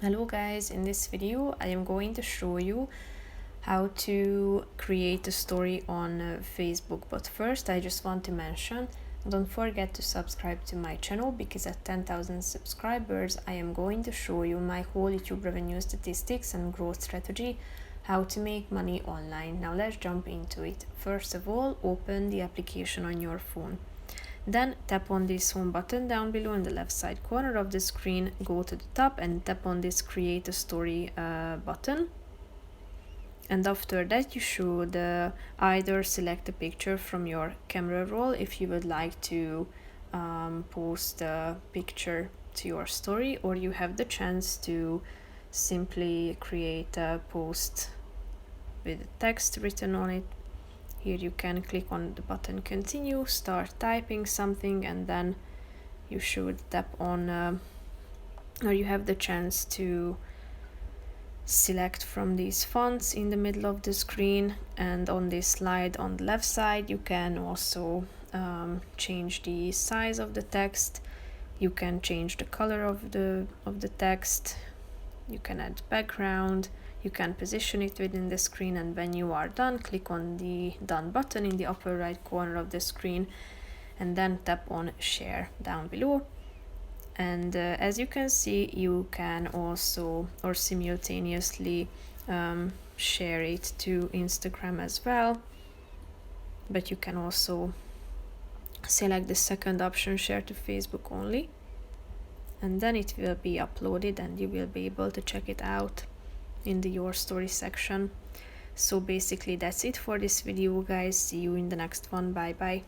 Hello guys, in this video I am going to show you how to create a story on Facebook, but first I just want to mention, don't forget to subscribe to my channel because at 10,000 subscribers I am going to show you my whole YouTube revenue statistics and growth strategy, how to make money online. Now let's jump into it. First of all, open the application on your phone. Then tap on this home button down below in the left side corner of the screen, go to the top and tap on this create a story button. And after that you should either select a picture from your camera roll if you would like to post a picture to your story, or you have the chance to simply create a post with text written on it. Here you can click on the button continue, start typing something, and then you should tap on or you have the chance to select from these fonts in the middle of the screen, and on this slide on the left side you can also change the size of the text, you can change the color of the text, you can add background, you can position it within the screen, and when you are done, click on the done button in the upper right corner of the screen and then tap on share down below. And as you can see, you can also or simultaneously share it to Instagram as well, but you can also select the second option, share to Facebook only, and then it will be uploaded and you will be able to check it out in the your story section. So basically that's it for this video guys, see you in the next one, bye bye.